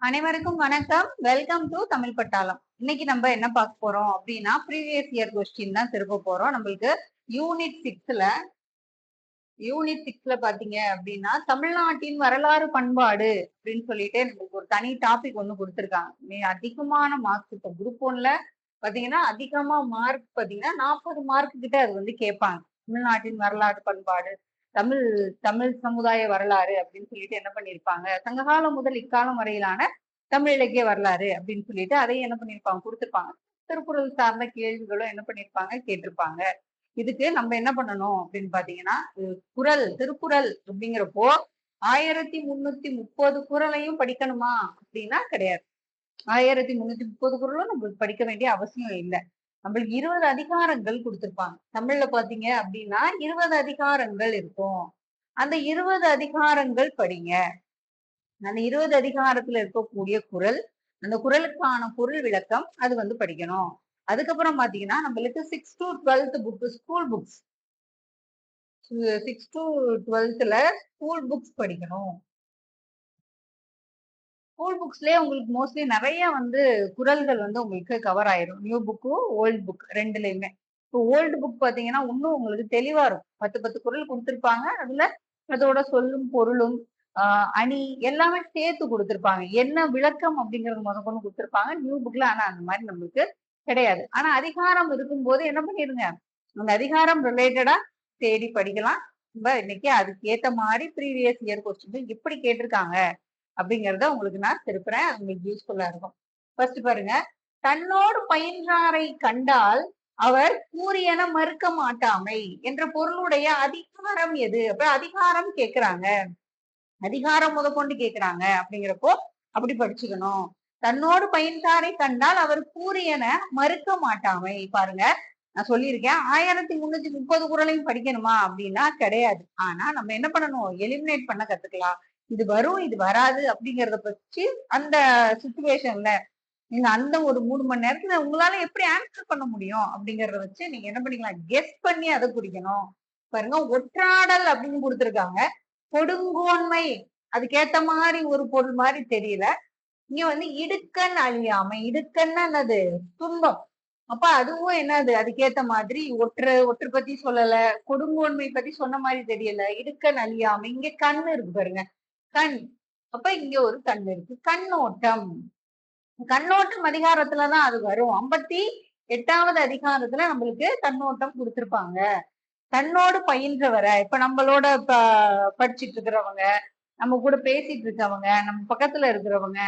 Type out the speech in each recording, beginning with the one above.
அனைவருக்கும் வணக்கம். Welcome to Tamil பட்டாளம். இன்னைக்கு நம்ம என்ன பார்க்க போறோம் அப்படின்னா ப்ரீவியஸ் இயர் கொஸ்டின் தான் திருப்ப போறோம். நம்மளுக்கு யூனிட் 6ல பாத்தீங்க அப்படின்னா தமிழ்நாட்டின் வரலாறு பண்பாடு அப்படின்னு சொல்லிட்டு நம்மளுக்கு ஒரு தனி டாபிக் ஒண்ணு கொடுத்துருக்காங்க. அதிகமான மார்க்ஸ் இப்ப குரூப் 1ல பாத்தீங்கன்னா அதிகமா மார்க் பாத்தீங்கன்னா 40 மார்க் கிட்ட அது வந்து கேட்பாங்க. தமிழ்நாட்டின் வரலாறு பண்பாடு, தமிழ் தமிழ் சமுதாய வரலாறு அப்படின்னு சொல்லிட்டு என்ன பண்ணிருப்பாங்க, சங்ககாலம் முதல் இக்காலம் வரையிலான தமிழ் இலக்கிய வரலாறு அப்படின்னு சொல்லிட்டு அதையும் என்ன பண்ணிருப்பாங்க கொடுத்திருப்பாங்க. திருக்குறள் சார்ந்த கேள்விகளும் என்ன பண்ணிருப்பாங்க கேட்டிருப்பாங்க. இதுக்கு நம்ம என்ன பண்ணணும் அப்படின்னு பாத்தீங்கன்னா, திருக்குறள் அப்படிங்கிறப்போ 1330 குறளையும் படிக்கணுமா அப்படின்னா கிடையாது. 1330 குறளும் நம்மளுக்கு படிக்க வேண்டிய அவசியம் இல்லை. நம்மளுக்கு 20 அதிகாரங்கள் கொடுத்திருப்பாங்க. தமிழ்ல பாத்தீங்க அப்படின்னா 20 அதிகாரங்கள் இருக்கும். அந்த 20 அதிகாரங்கள் படிங்க. அந்த 20 அதிகாரத்துல இருக்கக்கூடிய குறள், அந்த குறளுக்கான பொருள் விளக்கம் அது வந்து படிக்கணும். அதுக்கப்புறம் பாத்தீங்கன்னா நம்மளுக்கு 6 to 12th book school books 6 to 12th school books படிக்கணும். ஸ்கூல் புக்ஸ்லயே உங்களுக்கு மோஸ்ட்லி நிறைய வந்து குறள்கள் வந்து உங்களுக்கு கவர் ஆயிரும். நியூ புக்கும் ஓல்டு புக் ரெண்டுலயுமே. இப்போ ஓல்டு புக் பாத்தீங்கன்னா இன்னும் உங்களுக்கு தெளிவா இருக்கும். 10 குறள் கொடுத்திருப்பாங்க. அதுல அதோட சொல்லும் பொருளும் அணி எல்லாமே சேர்த்து கொடுத்திருப்பாங்க. என்ன விளக்கம் அப்படிங்கறது முதற்கொண்டு கொடுத்திருப்பாங்க. நியூ புக்ல ஆனா அந்த மாதிரி நம்மளுக்கு கிடையாது. ஆனா அதிகாரம் இருக்கும்போது என்ன பண்ணிருங்க, அந்த அதிகாரம் ரிலேட்டடா தேடி படிக்கலாம். நம்ம இன்னைக்கு அதுக்கு ஏத்த மாதிரி ப்ரீவியஸ் இயர் கொஸ்டின் எப்படி கேட்டிருக்காங்க அப்படிங்கறத உங்களுக்கு நான் திருப்புறேன். உங்களுக்கு யூஸ்ஃபுல்லா இருக்கும். ஃபர்ஸ்ட் பாருங்க, தன்னோடு பயின்றாரை கண்டால் அவர் கூறியன மறுக்க மாட்டாமை என்ற பொருளுடைய அதிகாரம் எது? அப்ப அதிகாரம் கேக்குறாங்க, அதிகாரம் முதற்கொண்டு கேக்குறாங்க. அப்படிங்கிறப்போ அப்படி படிச்சுக்கணும். தன்னோடு பயின்றாரை கண்டால் அவர் கூறியன மறுக்க மாட்டாமை. பாருங்க, நான் சொல்லியிருக்கேன் 1330 குறளையும் படிக்கணுமா அப்படின்னா கிடையாது. ஆனா நம்ம என்ன பண்ணணும், எலிமினேட் பண்ண கத்துக்கலாம். இது வரும் இது வராது அப்படிங்கறத பற்றி அந்த சிச்சுவேஷன்ல நீங்க அந்த ஒரு 3 மணி நேரத்துல உங்களால எப்படி ஆன்சர் பண்ண முடியும் அப்படிங்கறத வச்சு நீங்க என்ன பண்ணிக்கலாம், கெஸ் பண்ணி அதை குறிக்கணும். பாருங்க, ஒற்றாடல் அப்படின்னு கொடுத்திருக்காங்க. கொடுங்கோன்மை அதுக்கேத்த மாதிரி ஒரு பொருள் மாதிரி தெரியல. இங்க வந்து இடுக்கண் அழியாமை, இடுக்கன்னா என்னது, துன்பம். அப்ப அதுவும் என்னது அதுக்கேத்த மாதிரி ஒற்று பத்தி சொல்லல, கொடுங்கோன்மை பத்தி சொன்ன மாதிரி தெரியல. இடுக்கண் அழியாமை, இங்க கண்ணு இருக்கு பாருங்க, கண். அப்ப இங்க ஒரு கண் இருக்கு. கண்ணோட்டம், கண்ணோட்டம் அதிகாரத்துலதான் அது வரும். 58வது அதிகாரத்துல நம்மளுக்கு கண்ணோட்டம் கொடுத்திருப்பாங்க. தன்னோடு பயின்றவரை, இப்ப நம்மளோட படிச்சுட்டு இருக்கிறவங்க, நம்ம கூட பேசிட்டு இருக்கவங்க, நம்ம பக்கத்துல இருக்கிறவங்க,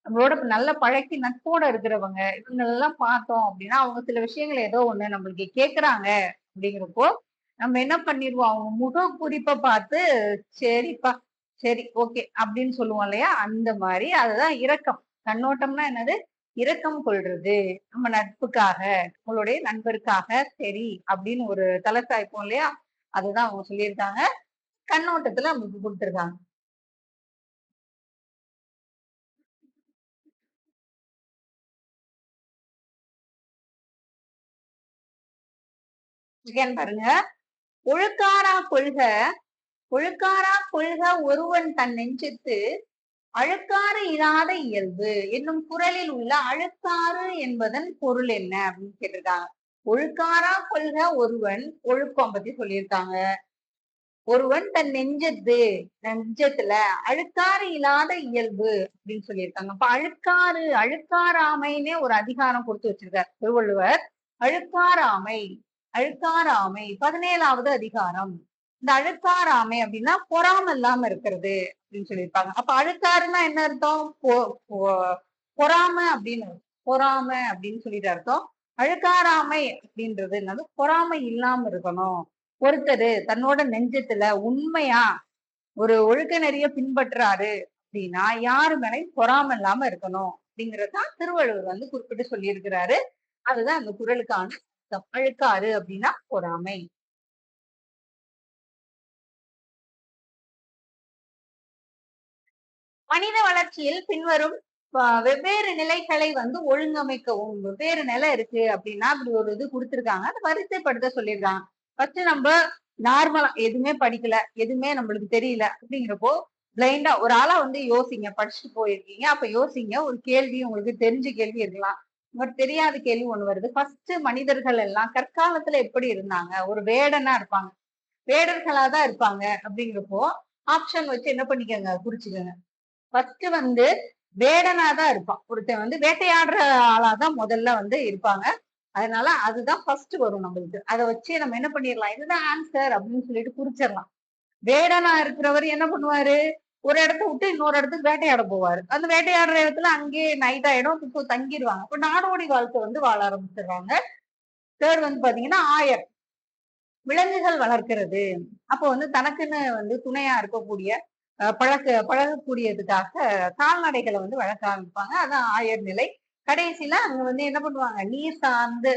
நம்மளோட நல்ல பழக்கி நட்போட இருக்கிறவங்க, இவங்க எல்லாம் பார்த்தோம் அப்படின்னா அவங்க சில விஷயங்கள் ஏதோ ஒண்ணு நம்மளுக்கு கேக்குறாங்க அப்படிங்கிறப்போ நம்ம என்ன பண்ணிடுவோம், அவங்க முக குறிப்பை பார்த்து சரிப்பா சரி ஓகே அப்படின்னு சொல்லுவோம் இல்லையா, அந்த மாதிரி அதுதான் இரக்கம். கண்ணோட்டம்னா என்னது, இரக்கம் கொள்றது. நம்ம நட்புக்காக, உங்களுடைய நண்பருக்காக சரி அப்படின்னு ஒரு தலை சாய்ப்போம் இல்லையா, அதுதான் அவங்க சொல்லியிருக்காங்க. கண்ணோட்டத்துல நமக்கு கொடுத்துருக்காங்க. பாருங்க, ஒழுக்காரா கொள்க, ஒழுக்காரா கொள்க ஒருவன் தன் நெஞ்சத்து அழுக்காறு இல்லாத இயல்பு என்னும் குறளில் உள்ள அழுக்காறு என்பதன் பொருள் என்ன அப்படின்னு கேட்டிருக்காங்க. ஒழுக்காரா கொள்க ஒருவன், ஒழுக்கம் பத்தி சொல்லியிருக்காங்க. ஒருவன் தன் நெஞ்சத்துல அழுக்காறு இல்லாத இயல்பு அப்படின்னு சொல்லியிருக்காங்க. அப்ப அழுக்காராமைன்னே ஒரு அதிகாரம் கொடுத்து வச்சிருக்காரு திருவள்ளுவர். அழுக்காராமை, அழுக்காராமை 17வது அதிகாரம். இந்த அழுக்காராமை அப்படின்னா பொறாம இல்லாம இருக்கிறது அப்படின்னு சொல்லியிருப்பாங்க. அப்ப அழுக்காருன்னா என்ன அர்த்தம், பொறாம அப்படின்னு, பொறாம அப்படின்னு சொல்லிட்டு அர்த்தம். அழுக்காராமை அப்படின்றது என்னது, பொறாமை இல்லாம இருக்கணும். ஒருத்தர் தன்னோட நெஞ்சத்துல உண்மையா ஒரு ஒழுக்க நெறிய பின்பற்றாரு அப்படின்னா யாரு மேலையும் பொறாம இல்லாம இருக்கணும் அப்படிங்கறதுதான் திருவள்ளுவர் வந்து குறிப்பிட்டு சொல்லி இருக்கிறாரு. அதுதான் அந்த குறளுக்கான அர்த்தம். அழுக்காறு அப்படின்னா பொறாமை. மனித வளர்ச்சியில் பின்வரும் வெவ்வேறு நிலைகளை வந்து ஒழுங்கமைக்கவும். வெவ்வேறு நிலை இருக்கு அப்படின்னா அப்படி ஒரு இது கொடுத்திருக்காங்க, அதை வரிசைப்படுத்த சொல்லியிருக்காங்க. ஃபர்ஸ்ட் நம்ம நார்மலா எதுவுமே படிக்கல, எதுவுமே நம்மளுக்கு தெரியல அப்படிங்கிறப்போ பிளைண்டா ஒரு ஆளா வந்து யோசிங்க. படிச்சுட்டு போயிருக்கீங்க. அப்ப யோசிங்க. ஒரு கேள்வி உங்களுக்கு தெரிஞ்ச கேள்வி இருக்கலாம். பட் தெரியாத கேள்வி ஒண்ணு வருது. ஃபர்ஸ்ட் மனிதர்கள் எல்லாம் கற்காலத்துல எப்படி இருந்தாங்க? ஒரு வேடனா இருப்பாங்க. வேடர்களா தான் இருப்பாங்க அப்படிங்கிறப்போ, ஆப்ஷன் வச்சு என்ன பண்ணிக்கங்க, குறிச்சுக்கங்க. ஃபர்ஸ்ட் வந்து வேடனா தான் இருப்பான். ஒருத்தன் வந்து வேட்டையாடுற ஆளா தான் முதல்ல வந்து இருப்பாங்க. அதனால அதுதான் ஃபர்ஸ்ட் வரும் நம்மளுக்கு. அத வச்சு நம்ம என்ன பண்ணிடலாம்? இதுதான் ஆன்சர் அப்படின்னு சொல்லிட்டு குறிச்சிடலாம். வேடனா இருக்கிறவர் என்ன பண்ணுவாரு? ஒரு இடத்த விட்டு இன்னொரு இடத்துக்கு வேட்டையாட போவாரு. அந்த வேட்டையாடுற இடத்துல அங்கேயே நைட் ஆயிடும். இப்போ தங்கிருவாங்க. இப்ப நாடோடி வாழ்க்கை வந்து வாழ ஆரம்பிச்சிடுறாங்க. தேர்ட் வந்து பாத்தீங்கன்னா ஆயர். விலங்குகள் வளர்க்கிறது. அப்போ வந்து தனக்குன்னு வந்து துணையா இருக்கக்கூடிய பழகக்கூடியதுக்காக கால்நடைகளை வந்து வளர்க்க ஆரம்பிப்பாங்க. அதான் ஆயர் நிலை. கடைசியில அங்க வந்து என்ன பண்ணுவாங்க? நீர் சார்ந்து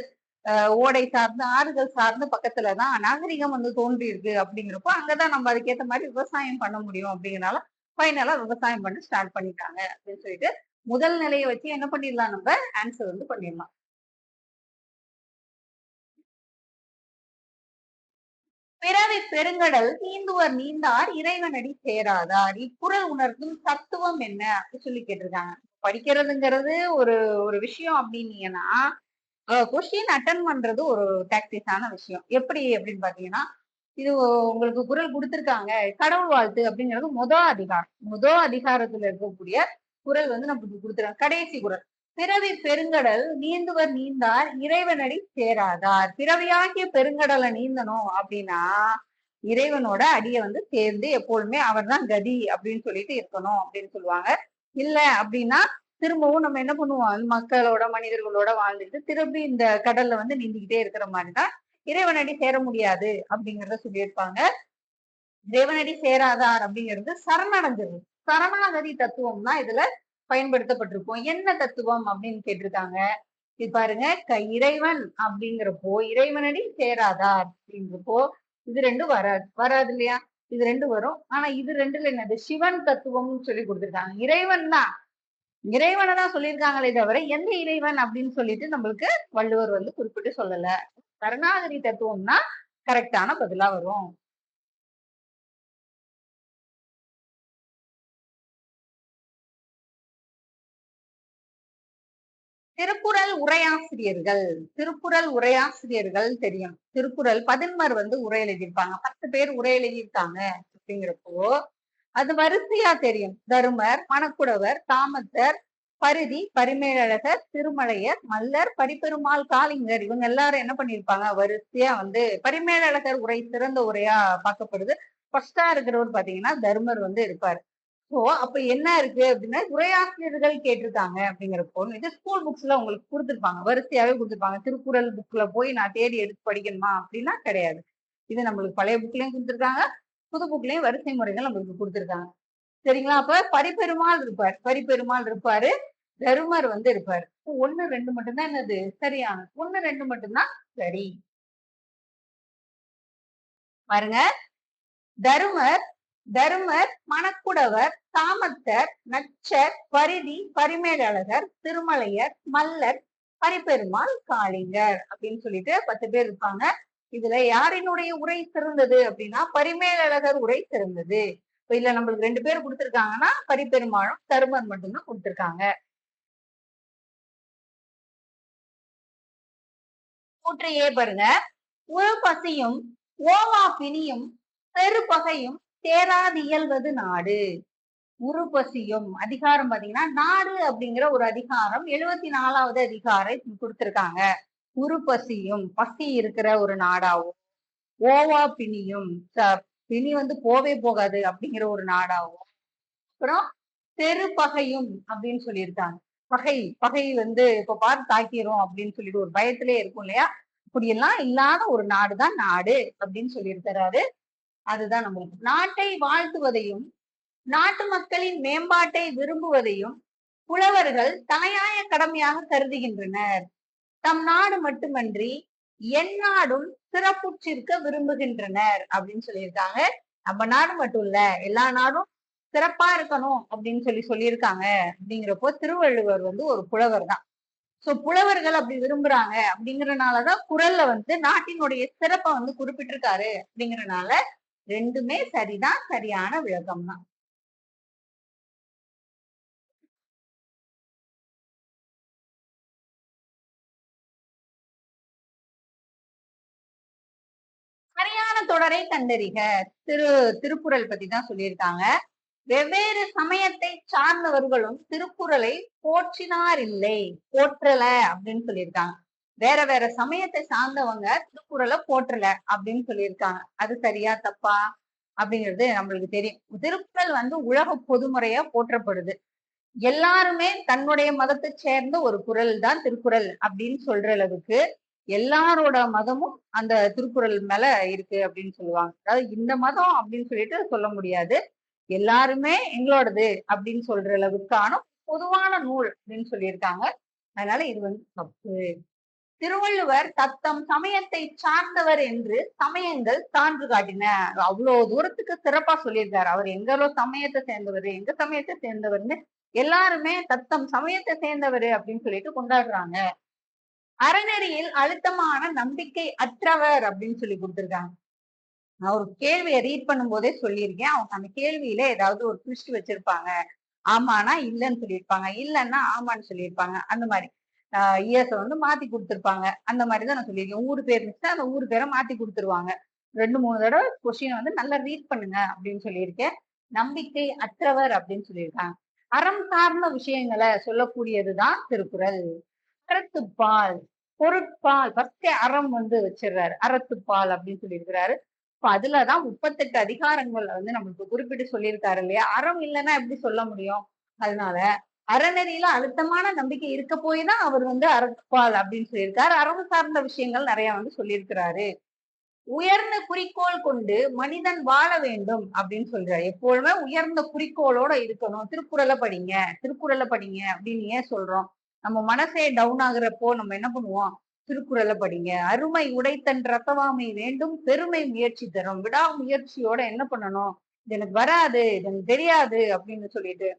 ஓடை சார்ந்து, ஆறுகள் சார்ந்து பக்கத்துலதான் நாகரிகம் வந்து தோன்றி இருக்கு அப்படிங்கிறப்போ, அங்கதான் நம்ம அதுக்கேத்த மாதிரி விவசாயம் பண்ண முடியும் அப்படிங்கிறனால, ஃபைனலா விவசாயம் பண்ண ஸ்டார்ட் பண்ணிட்டாங்க அப்படின்னு சொல்லிட்டு, முதல் நிலைய வச்சு என்ன பண்ணிடலாம் நம்ம ஆன்சர் வந்து பண்ணிடலாம். பிறவி பெருங்கடல் நீந்துவர் நீந்தார் இறைவனடி சேராதார். இக்குறள் உணர்த்தும் தத்துவம் என்ன அப்படின்னு சொல்லி கேட்டிருக்காங்க. படிக்கிறதுங்கிறது ஒரு ஒரு விஷயம் அப்படின்னீங்கன்னா, கொஸ்டின் அட்டன் பண்றது ஒரு டாக்டிஸான விஷயம். எப்படி அப்படின்னு பாத்தீங்கன்னா, இது உங்களுக்கு குறள் குடுத்திருக்காங்க. கடவுள் வாழ்த்து அப்படிங்கிறது அதிகாரம். அதிகாரத்துல இருக்கக்கூடிய குறள் வந்து நமக்கு குடுத்திருக்காங்க. கடைசி குறள். பிறவி பெருங்கடல் நீந்துவர் நீந்தார் இறைவனடி சேராதார். பிறவியாகிய பெருங்கடலை நீந்தணும் அப்படின்னா, இறைவனோட அடியை வந்து சேர்ந்து எப்பொழுதுமே அவர்தான் கதி அப்படின்னு சொல்லிட்டு இருக்கணும் அப்படின்னு சொல்லுவாங்க. இல்ல அப்படின்னா திரும்பவும் நம்ம என்ன பண்ணுவோம்? மக்களோட, மனிதர்களோட வாழ்ந்துட்டு திரும்பி இந்த கடல்ல வந்து நீந்திக்கிட்டே இருக்கிற மாதிரிதான் இறைவனடி சேர முடியாது அப்படிங்கிறத சொல்லியிருப்பாங்க. இறைவனடி சேராதார் அப்படிங்கிறது சரணடைஞ்சிருது. சரணாகதி தத்துவம் தான் இதுல பயன்படுத்தப்பட்டிருக்கும். என்ன தத்துவம் அப்படின்னு கேட்டிருக்காங்க. இது பாருங்க, இறைவன் அப்படிங்கிறப்போ இறைவனடி சேராதார் அப்படிங்கிறப்போ இது ரெண்டும் வராது. வராது இல்லையா? இது ரெண்டு வரும். ஆனா இது ரெண்டுல என்னது? சிவன் தத்துவம்னு சொல்லி கொடுத்திருக்காங்க. இறைவன் தான் இறைவனை தான் சொல்லியிருக்காங்களே தவிர எந்த இறைவன் அப்படின்னு சொல்லிட்டு நம்மளுக்கு வள்ளுவர் வந்து குறிப்பிட்டு சொல்லல. சரணாகதி தத்துவம்னா கரெக்டான பதிலா வரும். திருக்குறள் உரையாசிரியர்கள். திருக்குறள் உரையாசிரியர்கள் தெரியும். திருக்குறள் பதின்மர் வந்து உரை எழுதியிருப்பாங்க. 10 பேர் உரை எழுதியிருக்காங்க அப்படிங்கிறப்போ அது வரிசையா தெரியும். தருமர், மணக்குடவர், தாமத்தர், பரிதி, பரிமேலழகர், திருமலையர், மல்லர், பரிபெருமாள், காளிங்கர் இவங்க எல்லாரும் என்ன பண்ணிருப்பாங்க? வரிசையா வந்து பரிமேலழகர் உரை சிறந்த உரையா பார்க்கப்படுது. ஃபர்ஸ்டா இருக்கிறவர் பாத்தீங்கன்னா தர்மர் வந்து இருப்பாரு. சோ அப்ப என்ன இருக்கு அப்படின்னா உரையாசிரியர்கள் கேட்டிருக்காங்க அப்படிங்கிறப்போ இது ஸ்கூல் புக்ஸ்ல உங்களுக்கு கொடுத்துருப்பாங்க. வரிசையாவே கொடுத்துருப்பாங்க. திருக்குறள் புக்ல போய் நான் தேடி எடுத்து படிக்கணுமா அப்படின்னா கிடையாது. இது நம்மளுக்கு பழைய புக்லயும் கொடுத்துருக்காங்க. புது புக்லயும் வரிசை முறைகள் நம்மளுக்கு கொடுத்துருக்காங்க. சரிங்களா? அப்ப பரிபெருமாள் இருப்பார். பரிபெருமாள் இருப்பாரு. தருமர் வந்து இருப்பாரு. 1, 2 மட்டும் தான் என்னது? சரியானது. 1, 2 மட்டும் தான் சரி. பாருங்க. தருமர், தருமர், மணக்குடவர், தாமத்தர், நச்சர், பரிதி, பரிமேலழகர், திருமலையர், மல்லர், பரிபெருமாள், காளிங்கர் அப்படின்னு சொல்லிட்டு 10 பேர் இருப்பாங்க. இதுல யாரினுடைய உரை சிறந்தது அப்படின்னா பரிமேலழகர் உரை சிறந்தது. இப்ப இதுல நம்மளுக்கு 2 பேர் கொடுத்திருக்காங்கன்னா பரிபெருமாளும் தருமர் மட்டும்தான் கொடுத்திருக்காங்க. கூற்றையே பாருங்க. உள் பசியும் ஓவா பிணியும் பெருபகையும் தேராது இயல்வது நாடு. உருப்பசியும் அதிகாரம் பாத்தீங்கன்னா நாடு அப்படிங்கிற ஒரு அதிகாரம் 74வது அதிகாரம் கொடுத்திருக்காங்க. உருப்பசியும் பசி இருக்கிற ஒரு நாடாவும் ஓவா பிணியும் பிணி வந்து போவே போகாது அப்படிங்கிற ஒரு நாடாவும் அப்புறம் பெருபகையும் அப்படின்னு சொல்லியிருக்காங்க. பகை பகை வந்து இப்ப பார்த்து தாக்கிறோம் அப்படின்னு சொல்லிட்டு ஒரு பயத்திலே இருக்கும் இல்லையா? இப்படியெல்லாம் இல்லாத ஒரு நாடுதான் நாடு அப்படின்னு சொல்லியிருக்கிறாரு. அதுதான் நம்மளுக்கு நாட்டை வாழ்த்துவதையும் நாட்டு மக்களின் மேம்பாட்டை விரும்புவதையும் புலவர்கள் தலையாய கடமையாக கருதுகின்றனர். தம் நாடு மட்டுமன்றி எந்நாடும் சிறப்புற்றிருக்க விரும்புகின்றனர் அப்படின்னு சொல்லியிருக்காங்க. நம்ம நாடு மட்டும் இல்ல எல்லா நாடும் சிறப்பா இருக்கணும் அப்படின்னு சொல்லியிருக்காங்க. அப்படிங்கிறப்போ திருவள்ளுவர் வந்து ஒரு புலவர் தான். சோ புலவர்கள் அப்படி விரும்புறாங்க அப்படிங்கறதுனாலதான் குறள்ல வந்து நாட்டினுடைய சிறப்பை வந்து குறிப்பிட்டிருக்காரு அப்படிங்கறதுனால ரெண்டுமே சரிதான், சரியான விளக்கம் தான். தொடரை கண்டறிக. திரு திருக்குறள் பத்தி தான் சொல்லியிருக்காங்க. வெவ்வேறு சமயத்தை சார்ந்தவர்களும் திருக்குறளை போற்றினார் இல்லை, போற்றல அப்படின்னு சொல்லியிருக்காங்க. வேற வேற சமயத்தை சார்ந்தவங்க திருக்குறளை போற்றல அப்படின்னு சொல்லியிருக்காங்க. அது சரியா தப்பா அப்படிங்கிறது நம்மளுக்கு தெரியும். திருக்குறள் வந்து உலக பொதுமுறையா போற்றப்படுது. எல்லாருமே தன்னுடைய மதத்தை சேர்ந்த ஒரு குறள் தான் திருக்குறள் அப்படின்னு சொல்ற அளவுக்கு எல்லாரோட மதமும் அந்த திருக்குறள் மேல இருக்கு அப்படின்னு சொல்லுவாங்க. அதாவது இந்த மதம் அப்படின்னு சொல்லிட்டு சொல்ல முடியாது. எல்லாருமே எங்களோடது அப்படின்னு சொல்ற அளவுக்கான பொதுவான நூல் அப்படின்னு சொல்லியிருக்காங்க. அதனால இது வந்து தப்பு. திருவள்ளுவர் தத்தம் சமயத்தை சார்ந்தவர் என்று சமயங்கள் சான்று காட்டின. அவ்வளவு தூரத்துக்கு சிறப்பா சொல்லியிருக்காரு. அவர் எங்களோ சமயத்தை சேர்ந்தவர், எங்க சமயத்தை சேர்ந்தவர்னு எல்லாருமே தத்தம் சமயத்தை சேர்ந்தவர் அப்படின்னு சொல்லிட்டு கொண்டாடுறாங்க. அறநெறியில் அழுத்தமான நம்பிக்கை அற்றவர் அப்படின்னு சொல்லி கொடுத்திருக்காங்க. நான் ஒரு கேள்வியை ரீட் பண்ணும் போதே சொல்லியிருக்கேன். அவங்க அந்த கேள்வியில ஏதாவது ஒரு ட்விஸ்ட் வச்சிருப்பாங்க. ஆமானா இல்லன்னு சொல்லியிருப்பாங்க. இல்லன்னா ஆமான்னு சொல்லியிருப்பாங்க. அந்த மாதிரி. இயர்ஸ வந்து மாத்தி குடுத்திருப்பாங்க. அந்த மாதிரி தான் நான் சொல்லியிருக்கேன். ஊர் பேர் இருந்துச்சுன்னா அந்த ஊர் பேரை மாத்தி குடுத்துருவாங்க. 2, 3 தடவை கொஸ்டின் வந்து நல்லா ரீட் பண்ணுங்க அப்படின்னு சொல்லியிருக்கேன். நம்பிக்கை அற்றவர் அப்படின்னு சொல்லியிருக்காங்க. அறம் சார்ந்த விஷயங்களை சொல்லக்கூடியதுதான் திருக்குறள். அறத்துப்பால், பொருட்பால் ஃபர்ஸ்ட் அறம் வந்து வச்சிடுறாரு. அறத்துப்பால் அப்படின்னு சொல்லியிருக்கிறாரு. இப்ப அதுலதான் 38 அதிகாரங்கள் வந்து நம்மளுக்கு குறிப்பிட்டு சொல்லியிருக்காரு இல்லையா? அறம் இல்லைன்னா எப்படி சொல்ல முடியும்? அதனால அறநெறியில அழுத்தமான நம்பிக்கை இருக்க போய் தான் அவர் வந்து அறத்துப்பால் அப்படின்னு சொல்லியிருக்காரு. அறம் சார்ந்த விஷயங்கள் நிறைய வந்து சொல்லியிருக்கிறாரு. உயர்ந்த குறிக்கோள் கொண்டு மனிதன் வாழ வேண்டும் அப்படின்னு சொல்றாரு. எப்பொழுதுமே உயர்ந்த குறிக்கோளோட இருக்கணும். திருக்குறளை படிங்க, திருக்குறளை படிங்க அப்படின்னு ஏன் சொல்றோம்? நம்ம மனசே டவுன் ஆகுறப்போ நம்ம என்ன பண்ணுவோம்? திருக்குறளை படிங்க. அருமை உடைத்தன் ரத்தவாமை வேண்டும், பெருமை முயற்சி தரும். விடாமுயற்சியோட என்ன பண்ணணும்? இது எனக்கு வராது, இது எனக்கு தெரியாது அப்படின்னு சொல்லிட்டு,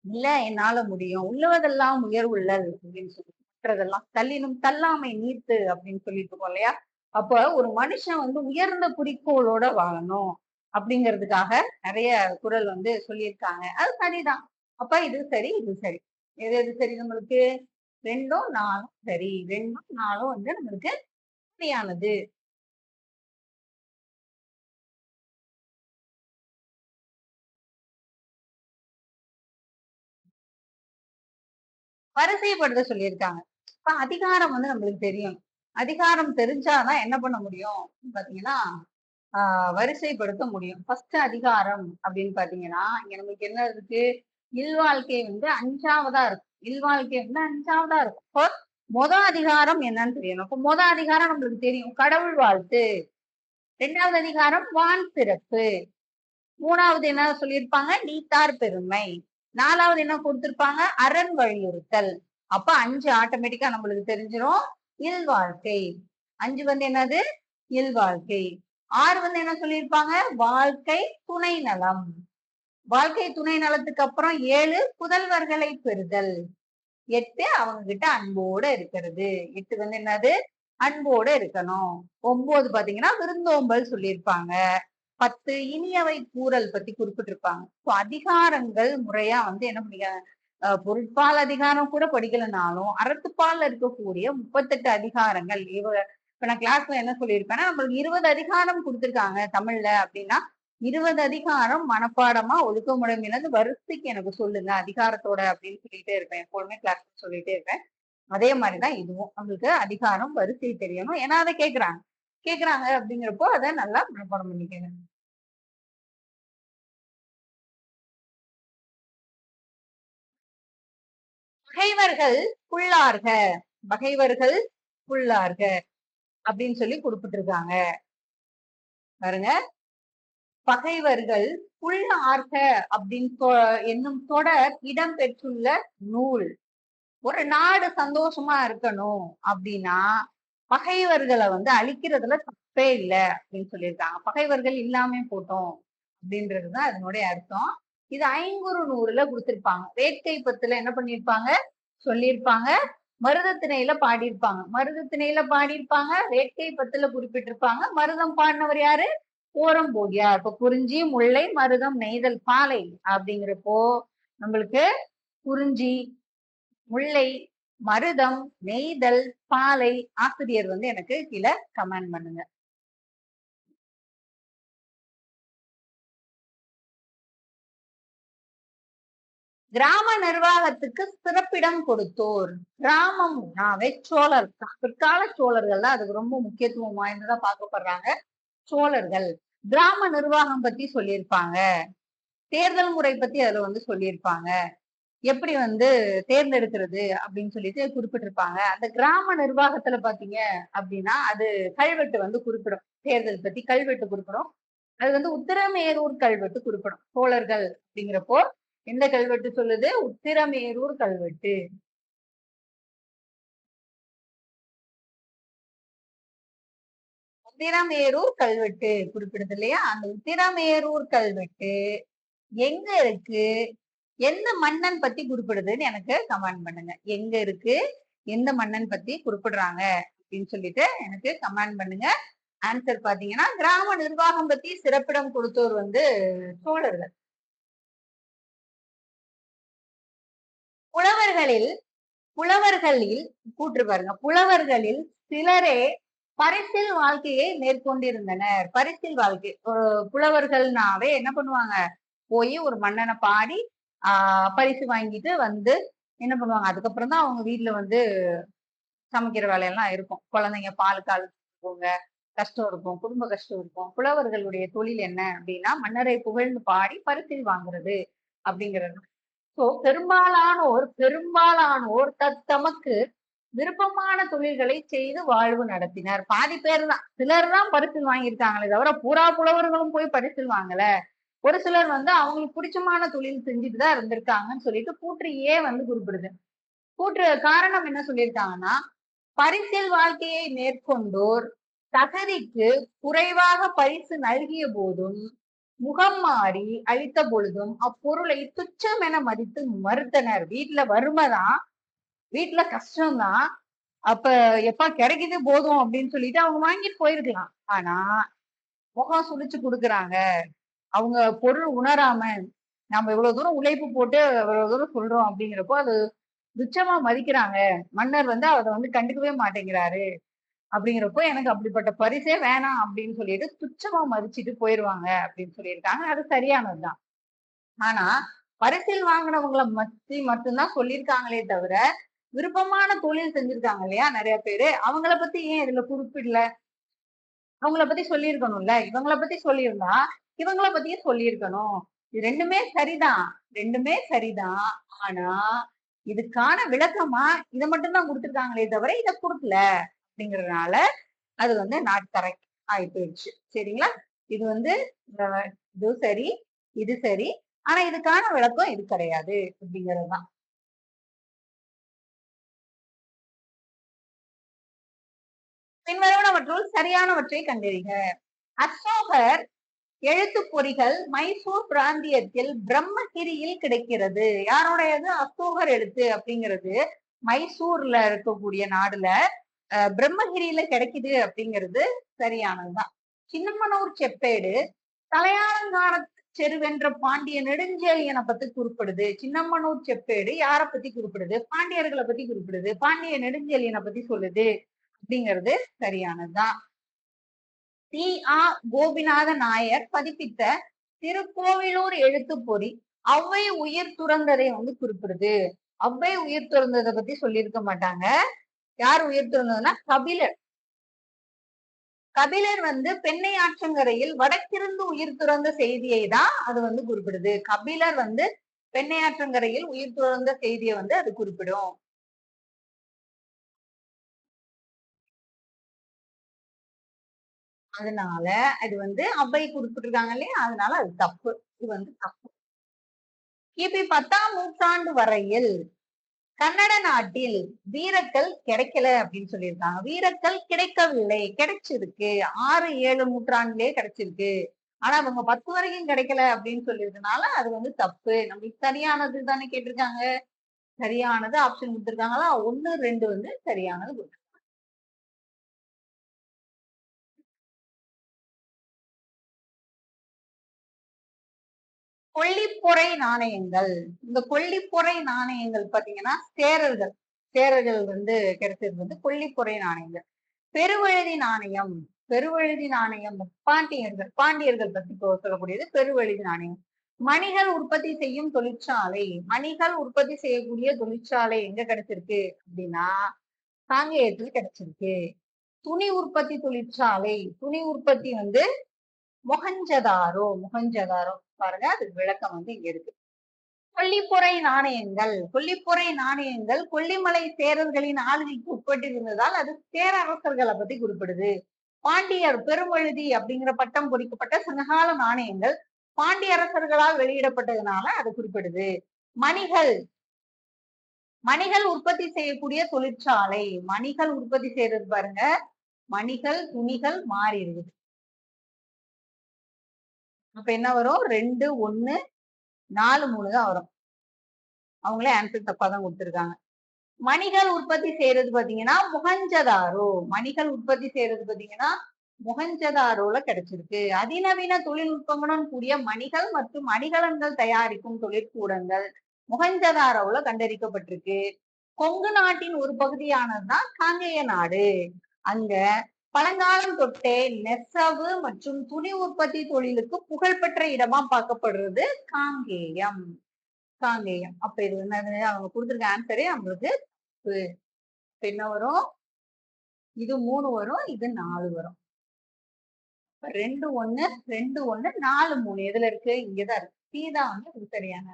இல்ல என்னால முடியும். உள்ளவதெல்லாம் உயர்வுள்ளல் அப்படின்னு சொல்லி மற்றதெல்லாம் தள்ளினும் தள்ளாமை நீர்த்து அப்படின்னு சொல்லிட்டு இருக்கோம் இல்லையா? அப்ப ஒரு மனுஷன் வந்து உயர்ந்த குறிக்கோளோட வாழணும் அப்படிங்கிறதுக்காக நிறைய குறள் வந்து சொல்லியிருக்காங்க. அது சரிதான். அப்ப இது சரி, இது சரி. எது எது சரி நம்மளுக்கு? 2ம் 4ம் சரி. 2ம் 4ம் வந்து நம்மளுக்கு சரியானது. வரிசைப்படுத்த சொல்லியிருக்காங்க. இப்ப அதிகாரம் வந்து நம்மளுக்கு தெரியும். அதிகாரம் தெரிஞ்சாதான் என்ன பண்ண முடியும் பாத்தீங்கன்னா, வரிசைப்படுத்த முடியும். ஃபர்ஸ்ட் அதிகாரம் அப்படின்னு பாத்தீங்கன்னா, இங்க நமக்கு என்ன இருக்கு? இல்வாழ்க்கை வந்து 5வதா இருக்கும். இல்வாழ்க்கை வந்து 5வதா இருக்கும். இப்போ அதிகாரம் என்னன்னு தெரியணும். இப்ப அதிகாரம் நம்மளுக்கு தெரியும். கடவுள் வாழ்த்து. 2வது அதிகாரம் வான் சிறப்பு. 3வது என்ன சொல்லியிருப்பாங்க? நீத்தார் பெருமை. 4வது என்ன கொடுத்திருப்பாங்க? அரண் வலியுறுத்தல். அப்ப 5 ஆட்டோமேட்டிக்கா நம்மளுக்கு தெரிஞ்சிரும். இல்வாழ்க்கை. 5 வந்து என்னது? இல்வாழ்க்கை. 6 வந்து என்ன சொல்லியிருப்பாங்க? வாழ்க்கை துணை நலம். வாழ்க்கை துணை நலத்துக்கு அப்புறம் 7 புதல்வர்களை பெறுதல். 8 அவங்க கிட்ட அன்போட இருக்கிறது. 8 வந்து என்னது? அன்போட இருக்கணும். 9 பாத்தீங்கன்னா விருந்தோம்பல் சொல்லியிருப்பாங்க. 10 இனியவை கூறல் பத்தி குறிப்பிட்டிருப்பாங்க. இப்போ அதிகாரங்கள் முறையா வந்து என்ன பண்ணிக்க பொருட்பால் அதிகாரம் கூட படிக்கலனாலும் அறத்துப்பால்ல இருக்கக்கூடிய 38 அதிகாரங்கள் இப்ப நான் கிளாஸ்ல என்ன சொல்லியிருப்பேன்னா நம்மளுக்கு 20 அதிகாரம் கொடுத்திருக்காங்க தமிழ்ல அப்படின்னா 20 அதிகாரம் மனப்பாடமா ஒழுக்கமுடைமையிலிருந்து வரிசைக்கு எனக்கு சொல்லுங்க அதிகாரத்தோட அப்படின்னு சொல்லிட்டே இருப்பேன். எப்பொழுதுமே கிளாஸ்ல சொல்லிட்டே இருப்பேன். அதே மாதிரிதான் இதுவும் நம்மளுக்கு அதிகாரம் வரிசை தெரியணும். ஏன்னா அதை கேக்குறாங்க. கேக்குறாங்க அப்படிங்கிறப்போ அதை நல்லா மனப்பாடம் பண்ணிக்கணும். பகைவர்கள் புல்லார்க. பகைவர்கள் புல்லார்க அப்படின்னு சொல்லி குறிப்பிட்டிருக்காங்க. பாருங்க. பகைவர்கள் புல்லார்க அப்படின்னு என்னும் தொடர் இடம் பெற்றுள்ள நூல். ஒரு நாடு சந்தோஷமா இருக்கணும் அப்படின்னா பகைவர்களை வந்து அழிக்கிறதுல தப்பே இல்லை அப்படின்னு சொல்லியிருக்காங்க. பகைவர்கள் இல்லாம போட்டோம் அப்படின்றதுதான் அதனுடைய அர்த்தம். இது ஐங்குறு நூறுல கொடுத்திருப்பாங்க. வேட்கை பத்துல என்ன பண்ணிருப்பாங்க? சொல்லியிருப்பாங்க. மருதத்திணையில பாடியிருப்பாங்க. மருதத்திணையில பாடியிருப்பாங்க. வேட்கை பத்துல குறிப்பிட்டிருப்பாங்க. மருதம் பாடினவர் யாரு? ஓரம்போகியார். இப்ப குறிஞ்சி, முல்லை, மருதம், நெய்தல், பாலை அப்படிங்கிறப்போ நம்மளுக்கு குறிஞ்சி, முல்லை, மருதம், நெய்தல், பாலை ஆசிரியர் வந்து எனக்கு கீழே கமெண்ட் பண்ணுங்க. கிராம நிர்வாகத்துக்கு சிறப்பிடம் கொடுத்தோர். கிராமம்னாவே சோழர் தான். பிற்கால சோழர்கள் தான் அதுக்கு ரொம்ப முக்கியத்துவம் வாய்ந்ததா பார்க்கப்படுறாங்க. சோழர்கள். கிராம நிர்வாகம் பத்தி சொல்லியிருப்பாங்க. தேர்தல் முறை பத்தி அதுல வந்து சொல்லியிருப்பாங்க. எப்படி வந்து தேர்ந்தெடுக்கிறது அப்படின்னு சொல்லிட்டு குறிப்பிட்டிருப்பாங்க. அந்த கிராம நிர்வாகத்துல பாத்தீங்க அப்படின்னா, அது கல்வெட்டு வந்து குறிப்பிடும். தேர்தல் பத்தி கல்வெட்டு குறிப்பிடும். அது வந்து உத்திரமேரூர் கல்வெட்டு குறிப்பிடும். சோழர்கள் அப்படிங்கிறப்போ எந்த கல்வெட்டு சொல்லுது? உத்திரமேரூர் கல்வெட்டு. உத்திரமேரூர் கல்வெட்டு குறிப்பிடுது இல்லையா? அந்த உத்திரமேரூர் கல்வெட்டு எங்க இருக்கு? எந்த மன்னன் பத்தி குறிப்பிடுதுன்னு எனக்கு கமெண்ட் பண்ணுங்க. எங்க இருக்கு? எந்த மன்னன் பத்தி குறிப்பிடுறாங்க அப்படின்னு சொல்லிட்டு எனக்கு கமெண்ட் பண்ணுங்க. ஆன்சர் பாத்தீங்கன்னா கிராம நிர்வாகம் பத்தி சிறப்பிடம் கொடுத்தோர் வந்து சோழர்கள். புலவர்களில் புலவர்களில் கூற்று பாருங்க. புலவர்களில் சிலரே பரிசில் வாழ்க்கையை மேற்கொண்டிருந்தனர். பரிசில் வாழ்க்கை. புலவர்கள்னாவே என்ன பண்ணுவாங்க? போய் ஒரு மன்னனை பாடி பரிசு வாங்கிட்டு வந்து என்ன பண்ணுவாங்க? அதுக்கப்புறம் தான் அவங்க வீட்டுல வந்து சமைக்கிற வேலையெல்லாம் இருக்கும். குழந்தைங்க பால் போங்க கஷ்டம் இருக்கும். குடும்ப கஷ்டம் இருக்கும். புலவர்களுடைய தொழில் என்ன அப்படின்னா, மன்னரை புகழ்ந்து பாடி பரிசில் வாங்குறது அப்படிங்கிறது. சோ பெரும்பாலானோர் தத்தமக்கு விருப்பமான தொழில்களை செய்து வாழ்வு நடத்தினர். பாதி பேர் தான். சிலர் தான் பரிசில் வாங்கியிருக்காங்களே தவிர பூரா புலவர்களும் போய் பரிசில் வாங்கல. ஒரு சிலர் வந்து அவங்களுக்கு பிடிச்சமான தொழில் செஞ்சுட்டு தான் இருந்திருக்காங்கன்னு சொல்லிட்டு கூற்று ஏ வந்து குறிப்பிடுது. கூற்று காரணம் என்ன சொல்லியிருக்காங்கன்னா, பரிசில் வாழ்க்கையை மேற்கொண்டோர் தகுதிக்கு குறைவாக பரிசு நல்கிய போதும் முகம் மாறி அளித்த பொழுதும் அப்பொருளை துச்சம் என மதித்து மறுத்தனர். வீட்டுல வறுமைதான், வீட்டுல கஷ்டம்தான். அப்ப எப்ப கிடைக்குது போதும் அப்படின்னு சொல்லிட்டு அவங்க வாங்கிட்டு போயிருக்கலாம். ஆனா முகம் சுழிச்சு குடுக்குறாங்க. அவங்க பொருள் உணராம நம்ம இவ்வளவு தூரம் உழைப்பு போட்டு இவ்வளவு தூரம் சொல்றோம் அப்படிங்கிறப்போ அது துச்சமா மதிக்கிறாங்க. மன்னர் வந்து அதை வந்து கண்டுக்கவே மாட்டேங்கிறாரு அப்படிங்கிறப்போ எனக்கு அப்படிப்பட்ட பரிசே வேணாம் அப்படின்னு சொல்லிட்டு துச்சமா மதிச்சுட்டு போயிருவாங்க அப்படின்னு சொல்லியிருக்காங்க. அது சரியானதுதான். ஆனா பரிசில் வாங்கினவங்களை பத்தி மட்டும்தான் சொல்லியிருக்காங்களே தவிர விருப்பமான தொழில் செஞ்சிருக்காங்க இல்லையா நிறைய பேரு, அவங்கள பத்தி ஏன் இதுல குறிப்பிடல? அவங்கள பத்தி சொல்லியிருக்கணும்ல. இவங்கள பத்தி சொல்லியிருந்தா இவங்கள பத்தியும் சொல்லியிருக்கணும். இது ரெண்டுமே சரிதான். ஆனா இதுக்கான விளக்கமா இதை மட்டும்தான் கொடுத்திருக்காங்களே தவிர இதை கொடுக்கல அப்படிங்கறதுனால அது வந்து நாட் கரெக்ட் ஆகி போயிடுச்சு. சரிங்களா? இது வந்து இது சரி, இது சரி. ஆனா இதுக்கான விளக்கம் இது கிடையாது அப்படிங்கறதுதான். பின்வருவனவற்றுள் சரியானவற்றை கண்டறிக. அசோகர் எழுத்து பொறிகள் மைசூர் பிராந்தியத்தில் பிரம்மகிரியில் கிடைக்கிறது. யாருடையது? அசோகர் எழுத்து அப்படிங்கிறது மைசூர்ல இருக்கக்கூடிய நாடுல பிரம்மகிரியில கிடைக்குது அப்படிங்கிறது சரியானதுதான். சின்னமனூர் செப்பேடு தலையாலங்கானத்து செருவென்ற பாண்டிய நெடுஞ்செழியனை பத்தி குறிப்பிடுது. சின்னமனூர் செப்பேடு யாரை பத்தி குறிப்பிடுது? பாண்டியர்களை பத்தி குறிப்பிடுது. பாண்டிய நெடுஞ்செழியனை பத்தி சொல்லுது அப்படிங்கிறது சரியானதுதான். தி. ஆ. கோபிநாத நாயர் பதிப்பித்த திருக்கோவிலூர் எழுத்துப்பொறி ஔவை உயிர் துறந்ததை வந்து குறிப்பிடுது. ஔவை உயிர் துறந்ததை பத்தி சொல்லியிருக்க மாட்டாங்க. யார் உயிர் துறந்ததுன்னா கபிலர். கபிலர் வந்து பெண்ணை ஆற்றங்கரையில் வடக்கிருந்து உயிர் துறந்த செய்தியை தான் அது வந்து குறிப்பிடுது. கபிலர் வந்து பெண்ணை ஆற்றங்கரையில் உயிர் துறந்த செய்தியை வந்து அது குறிப்பிடும். அதனால அது வந்து ஔவை குறிப்பிட்டிருக்காங்க இல்லையா? அதனால அது தப்பு. இது வந்து தப்பு. கிபி 10ஆம் நூற்றாண்டு வரையில் கன்னட நாட்டில் வீரக்கல் கிடைக்கல அப்படின்னு சொல்லியிருக்காங்க. வீரக்கல் கிடைக்கவில்லை, கிடைச்சிருக்கு. 6, 7 நூற்றாண்டிலே கிடைச்சிருக்கு. ஆனா அவங்க 10 வரைக்கும் கிடைக்கல அப்படின்னு சொல்லியிருக்கனால அது வந்து தப்பு. நம்மளுக்கு சரியானது தானே கேட்டிருக்காங்க. சரியானது ஆப்ஷன் கொடுத்திருக்காங்களா? 1, 2 வந்து சரியானது. கொல்லிப்பொறை நாணயங்கள். இந்த கொல்லிப்பொறை நாணயங்கள் பாத்தீங்கன்னா சேரர்கள் வந்து கிடைச்சது வந்து கொல்லிப்பொறை நாணயங்கள். பெருவழுதி நாணயம். பெருவழுதி நாணயம் பாண்டியர்கள் பத்தி சொல்லக்கூடியது பெருவழுதி நாணயம். மணிகள் உற்பத்தி செய்யும் தொழிற்சாலை. மணிகள் உற்பத்தி செய்யக்கூடிய தொழிற்சாலை எங்க கிடைச்சிருக்கு அப்படின்னா காங்கேயத்துல கிடைச்சிருக்கு. துணி உற்பத்தி தொழிற்சாலை. துணி உற்பத்தி வந்து மொஹஞ்சதாரோ. மொஹஞ்சதாரோ பாருங்க, அதுக்கு விளக்கம் வந்து இங்க இருக்கு. கொல்லிப்புரை நாணயங்கள். கொல்லிப்புரை நாணயங்கள் கொல்லிமலை சேரர்களின் ஆளுகைக்கு உட்பட்டிருந்ததால் அது சேர அரசர்களை பத்தி குறிப்பிடுது. பாண்டியர் பெருமழுதி அப்படிங்கிற பட்டம் பொறிக்கப்பட்ட சங்ககால நாணயங்கள் பாண்டிய அரசர்களால் வெளியிடப்பட்டதுனால அது குறிப்பிடுது. மணிகள். மணிகள் உற்பத்தி செய்யக்கூடிய தொழிற்சாலை. மணிகள் உற்பத்தி செய்யறது பாருங்க, மணிகள் துணிகள் மாறி இருக்குது. அப்ப என்ன வரும்? 2, 1, 4, 3 தான் வரும். அவங்களே ஆன்சர் தப்பா தான் கொடுத்திருக்காங்க. மணிகள் உற்பத்தி செய்யறது பாத்தீங்கன்னா மொஹஞ்சதாரோ. மணிகள் உற்பத்தி செய்யறது பாத்தீங்கன்னா மொஹஞ்சதாரோல கிடைச்சிருக்கு. அதிநவீன தொழில்நுட்பங்களுடன் கூடிய மணிகள் மற்றும் அணிகலன்கள் தயாரிக்கும் தொழிற்கூடங்கள் மொஹஞ்சதாரோல கண்டறிக்கப்பட்டிருக்கு. கொங்கு நாட்டின் ஒரு பகுதியானதுதான் காங்கேய நாடு. அங்க பழங்காலம் தொட்டே நெசவு மற்றும் துணி உற்பத்தி தொழிலுக்கு புகழ்பெற்ற இடமா பார்க்கப்படுறது காங்கேயம். காங்கேயம். அப்ப இது என்னது? அவங்க கொடுத்திருக்க ஆன்சரே நம்மளுக்கு என்ன வரும்? இது 3 வரும், இது 4 வரும். 2, 1, 2, 1, 4, 3 எதுல இருக்கு? இங்கதான் இருக்கு. சி தான் வந்து இது சரியான.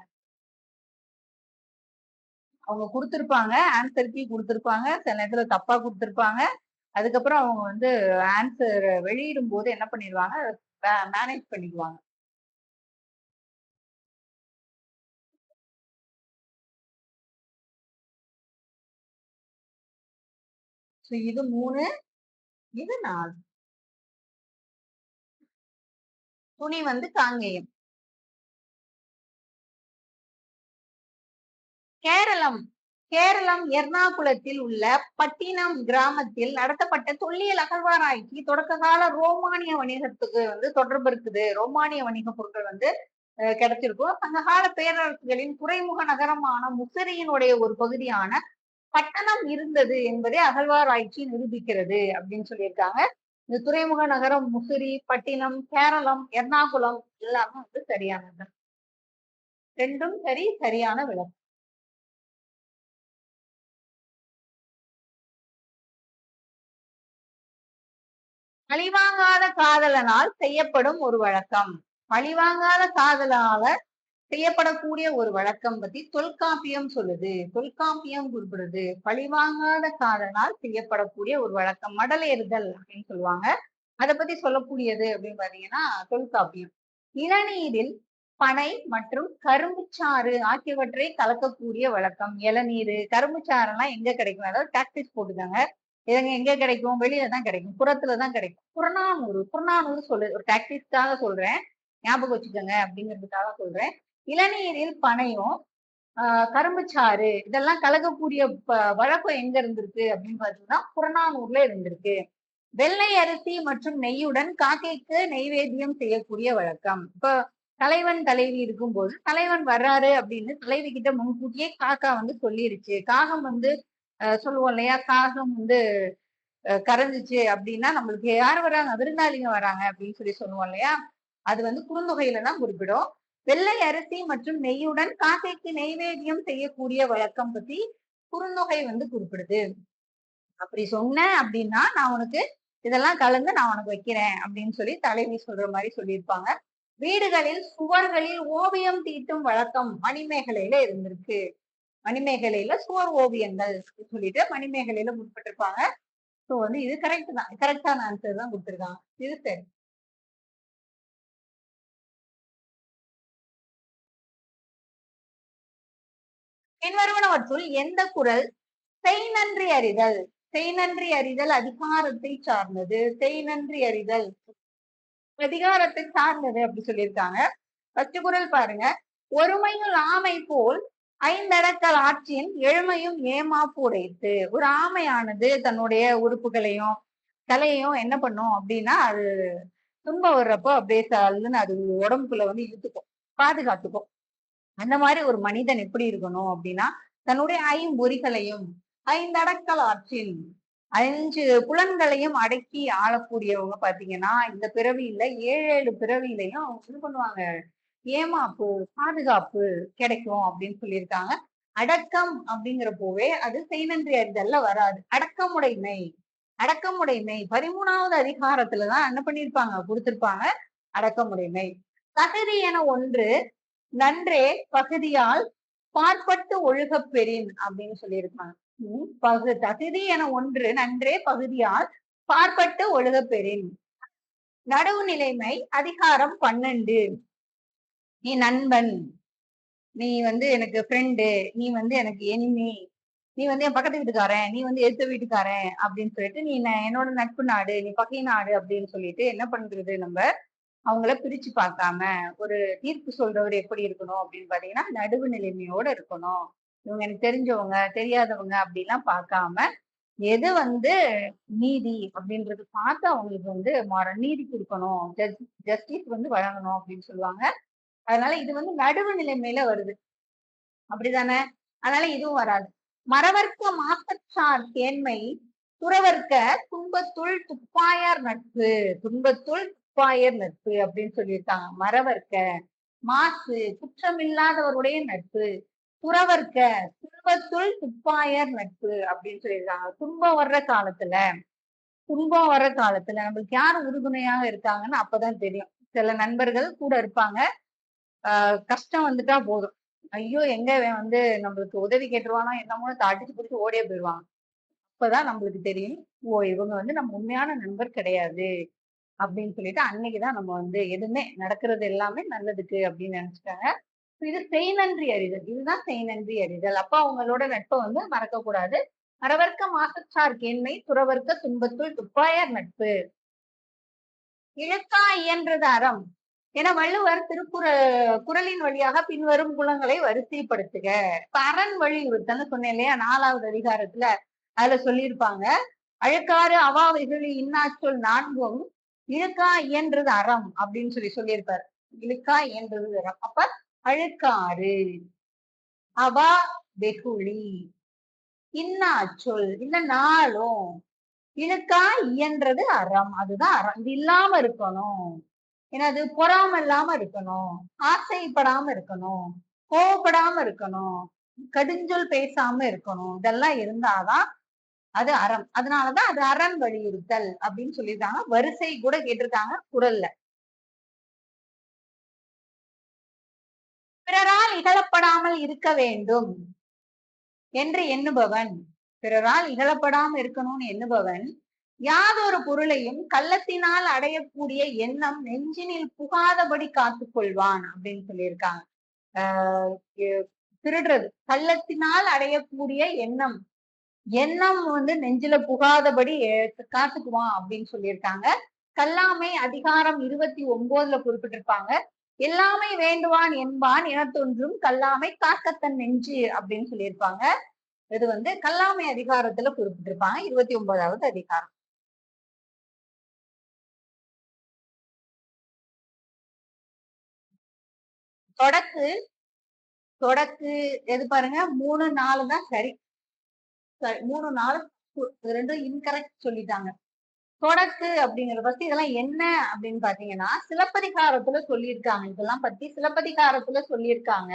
அவங்க கொடுத்திருப்பாங்க, ஆன்சர் கீ கொடுத்திருப்பாங்க, சில நேரத்துல தப்பா கொடுத்திருப்பாங்க. அதுக்கப்புறம் அவங்க வந்து ஆன்சர் வெளியிடும் போது என்ன பண்ணிடுவாங்க, மேனேஜ் பண்ணிக்குவாங்க. இது 3, இது 4. துணி வந்து காங்கேயம். கேரளம். கேரளம் எர்ணாகுளத்தில் உள்ள பட்டினம் கிராமத்தில் நடத்தப்பட்ட தொல்லியல் அகழ்வாராய்ச்சி தொடக்க கால ரோமானிய வணிகத்துக்கு வந்து தொடர்பு இருக்குது. ரோமானிய வணிக பொருட்கள் வந்து கிடைச்சிருக்கும். சங்க கால பேரரசுகளின் துறைமுக நகரமான முசிறியினுடைய ஒரு பகுதியான பட்டணம் இருந்தது என்பதை அகழ்வாராய்ச்சி நிரூபிக்கிறது அப்படின்னு சொல்லியிருக்காங்க. இந்த துறைமுக நகரம் முசிறி, பட்டினம், கேரளம், எர்ணாகுளம் எல்லாமே வந்து சரியானது. 2ம் சரி, சரியான விளக்கம். பழிவாங்காத காதலனால் செய்யப்படும் ஒரு வழக்கம். பழிவாங்காத காதலால செய்யப்படக்கூடிய ஒரு வழக்கம் பத்தி தொல்காப்பியம் சொல்லுது. தொல்காப்பியம் குறிப்பிடுது. பழிவாங்காத காதலால் செய்யப்படக்கூடிய ஒரு வழக்கம் மடலேறுதல் அப்படின்னு சொல்லுவாங்க. அதை பத்தி சொல்லக்கூடியது அப்படின்னு பாத்தீங்கன்னா தொல்காப்பியம். இளநீரில் பனை மற்றும் கரும்புச்சாறு ஆகியவற்றை கலக்கக்கூடிய வழக்கம். இளநீர், கரும்புச்சாறு எல்லாம் எங்க கிடைக்கும்? அதாவது டாக்டிஸ் போட்டுக்காங்க. இதுங்க எங்க கிடைக்கும்? வெளியில தான் கிடைக்கும், புறத்துலதான் கிடைக்கும். புறநானூறு. புறநானூறு சொல்லு, ஒரு டாக்டிஸ்க்காக சொல்றேன், ஞாபகம் வச்சுக்கோங்க அப்படிங்கிறதுக்காக சொல்றேன். இளநீரில் பனையும் கரும்புச்சாறு இதெல்லாம் கலக்கக்கூடிய வழக்கம் எங்க இருந்திருக்கு அப்படின்னு பாத்தீங்கன்னா புறநானூர்ல இருந்திருக்கு. வெள்ளை அரிசி மற்றும் நெய்யுடன் காக்கைக்கு நெய்வேத்தியம் செய்யக்கூடிய வழக்கம். இப்போ தலைவன் தலைவி இருக்கும்போது தலைவன் வர்றாரு அப்படின்னு தலைவி கிட்ட முன்கூட்டியே காக்கா வந்து சொல்லிருச்சு. காகம் வந்து சொல்லுவோம் இல்லையா, காகம் வந்து கரைஞ்சிச்சு அப்படின்னா நம்மளுக்கு யார் வராங்க, விருந்தாளிங்க வராங்க அப்படின்னு சொல்லி சொல்லுவோம் இல்லையா, அது வந்து குறுந்தொகையில தான் குறிப்பிடும். வெள்ளை அரிசி மற்றும் நெய்யுடன் காக்கைக்கு நெய்வேத்தியம் செய்யக்கூடிய வழக்கம் பத்தி குறுந்தொகை வந்து குறிப்பிடுது. அப்படி சொன்னேன் அப்படின்னா நான் உனக்கு இதெல்லாம் கலந்து நான் உனக்கு வைக்கிறேன் அப்படின்னு சொல்லி தலைவி சொல்ற மாதிரி சொல்லியிருப்பாங்க. வீடுகளில் சுவர்களில் ஓவியம் தீட்டும் வழக்கம் மணிமேகலையில இருந்திருக்கு. மணிமேகலையில சுவர் ஓவியங்கள் சொல்லிட்டு மணிமேகலையில முற்பட்டிருப்பாங்க. சோ வந்து இது கரெக்ட் தான், கரெக்டான ஆன்சர் தான் கொடுத்திருக்காங்க. இது சரி. பின்வருவனவற்றுள் எந்த குறள் செய் நன்றி அறிதல், செய் நன்றி அறிதல் அதிகாரத்தை சார்ந்தது, செய் நன்றி அறிதல் அதிகாரத்தை சார்ந்தது அப்படி சொல்லியிருக்காங்க. ஃபர்ஸ்ட் குறள் பாருங்க. ஒருமையுள் ஆமை போல் ஐந்தடக்கல் ஆற்றின் எழுமையும் ஏமாப்பு உடைத்து. ஒரு ஆமையானது தன்னுடைய உறுப்புகளையும் தலையையும் என்ன பண்ணும் அப்படின்னா அது துன்பம் வர்றப்போ அப்படியே சல்லுன்னு அது உடம்புக்குள்ள வந்து இழுத்துக்கும், பாதுகாத்துக்கும். அந்த மாதிரி ஒரு மனிதன் எப்படி இருக்கணும் அப்படின்னா தன்னுடைய ஐம்பொறிகளையும் ஐந்தடக்கல் ஆற்றின் 5 புலன்களையும் அடக்கி ஆளக்கூடியவங்க பாத்தீங்கன்னா இந்த பிறவியில 7 பிறவியிலையும் அவங்க என்ன பண்ணுவாங்க, ஏமாப்பு, பாதுகாப்பு கிடைக்கும் அப்படின்னு சொல்லியிருக்காங்க. அடக்கம் அப்படிங்கிறப்போவே அது செய்நன்றி அறிதல்ல வராது. அடக்கமுடைமை, அடக்கமுடைமை 13வது அதிகாரத்துலதான் என்ன பண்ணிருப்பாங்க கொடுத்திருப்பாங்க. அடக்கமுடைமை. தகுதி என ஒன்று நன்றே பகுதியால் பார்ப்பட்டு ஒழுகப் பெறின் அப்படின்னு சொல்லியிருக்காங்க. தகுதி என ஒன்று நன்றே பகுதியால் பார்ப்பட்டு ஒழுகப் பெறின். நடுவுநிலைமை அதிகாரம் 12. நீ நண்பன், நீ வந்து எனக்கு ஃப்ரெண்டு, நீ வந்து எனக்கு எனிமி, நீ வந்து என் பக்கத்து வீட்டுக்காரன், நீ வந்து எதிர்த்த வீட்டுக்காரன் அப்படின்னு சொல்லிட்டு நீ என்னோட நட்பு நாடு, நீ பகை நாடு அப்படின்னு சொல்லிட்டு என்ன பண்றது நம்ம அவங்கள பிரிச்சு பார்க்காம ஒரு தீர்ப்பு சொல்றவர் எப்படி இருக்கணும் அப்படின்னு பாத்தீங்கன்னா நடுவு நிலைமையோட இருக்கணும். இவங்க எனக்கு தெரிஞ்சவங்க தெரியாதவங்க அப்படிலாம் பார்க்காம எது வந்து நீதி அப்படின்றது பார்த்து அவங்களுக்கு வந்து நீதி கொடுக்கணும், ஜஸ்டிஸ் வந்து வழங்கணும் அப்படின்னு சொல்லுவாங்க. அதனால இது வந்து நடுவு நிலைமையில வருது. அப்படிதானே? அதனால இதுவும் வராது. மறவர்க்க மாசற்றார் கேண்மை துறவர்க்க துன்பத்துள் துப்பாயார் நட்பு, துன்பத்துள் துப்பாயர் நட்பு அப்படின்னு சொல்லியிருக்காங்க. மறவர்க்க மாசு குற்றமில்லாதவருடைய நட்பு, துறவர்க்க துன்பத்துள் துப்பாயர் நட்பு அப்படின்னு சொல்லியிருக்காங்க. துன்பம் வர்ற காலத்துல நம்மளுக்கு யார் உறுதுணையாக இருக்காங்கன்னு அப்பதான் தெரியும். சில நண்பர்கள் கூட இருப்பாங்க. கஷ்டம் வந்துட்டா போதும், ஐயோ எங்க வந்து நம்மளுக்கு உதவி கேட்டுருவானா என்னமோ அடிச்சு பிடிச்சு ஓடியே போயிடுவாங்க. அப்பதான் நம்மளுக்கு தெரியும், ஓ இவங்க வந்து நம்ம உண்மையான நண்பர் கிடையாது அப்படின்னு சொல்லிட்டு அன்னைக்குதான் நம்ம வந்து எதுவுமே நடக்கிறது எல்லாமே நல்லதுக்கு அப்படின்னு நினைச்சுட்டாங்க. இது செய்நன்றி அறிதல். இதுதான் செய்நன்றி அறிதல். அப்ப அவங்களோட நட்பை வந்து மறக்க கூடாது. அறவர்க்க மாசற்றார் கேண்மை துறவர்க்க துன்பத்துள் துப்பாயார் நட்பு. இழுக்கா இயன்றது அறம் என வள்ளுவர் குறளின் வழியாக பின்வரும் குணங்களை வரிசைப்படுத்துக. இப்ப அரண் வலியுறுத்தல்னு சொன்னேன் இல்லையா 4வது அதிகாரத்துல, அதுல சொல்லியிருப்பாங்க. அழுக்காறு அவா வெகுளி இன்னாச்சொல் 4ம் இழுக்கா இயன்றது அறம் அப்படின்னு சொல்லியிருப்பாரு. இழுக்கா இயன்றது அறம். அப்ப அழுக்காறு, அவா வெகுளி, இன்னாச்சொல் இந்த 4ம் இழுக்கா இயன்றது அறம். அதுதான் அறம். இது இல்லாம இருக்கணும். என்னது பொறாம இல்லாம இருக்கணும், ஆசைப்படாம இருக்கணும், கோவப்படாம இருக்கணும், கடுஞ்சொல் பேசாம இருக்கணும். இதெல்லாம் இருந்தாதான் அது அறம். அதனாலதான் அது அரண் வலியுறுத்தல் அப்படின்னு சொல்லியிருக்காங்க. வரிசை கூட கேட்டிருக்காங்க குறள்ல. பிறரால் இகழப்படாமல் இருக்க வேண்டும் என்று எண்ணுபவன், பிறரால் இகழப்படாமல் இருக்கணும்னு எண்ணுபவன் யாதொரு பொருளையும் கள்ளத்தினால் அடையக்கூடிய எண்ணம் நெஞ்சினில் புகாதபடி காத்துக் கொள்வான் அப்படின்னு சொல்லியிருக்காங்க. திருடுறது கள்ளத்தினால் அடையக்கூடிய எண்ணம், எண்ணம் வந்து நெஞ்சில புகாதபடி காத்துக்குவான் அப்படின்னு சொல்லியிருக்காங்க. கல்லாமை அதிகாரம் 29ல குறிப்பிட்டிருப்பாங்க. எல்லாமே வேண்டுவான் என்பான் என தோன்றும் கல்லாமை காக்கத்தன் நெஞ்சு அப்படின்னு சொல்லியிருப்பாங்க. இது வந்து கல்லாமை அதிகாரத்துல குறிப்பிட்டிருப்பாங்க 29வது அதிகாரம். தொடக்கு தொடக்கு எது பாருங்க 3 4 தான் சரி. 3 4 ரெண்டும் இன்கரெக்ட் சொல்லிட்டாங்க. தொடக்கு அப்படிங்கிற பத்தி இதெல்லாம் என்ன அப்படின்னு பாத்தீங்கன்னா சிலப்பதிகாரத்துல சொல்லியிருக்காங்க. இதெல்லாம் பத்தி சிலப்பதிகாரத்துல சொல்லியிருக்காங்க.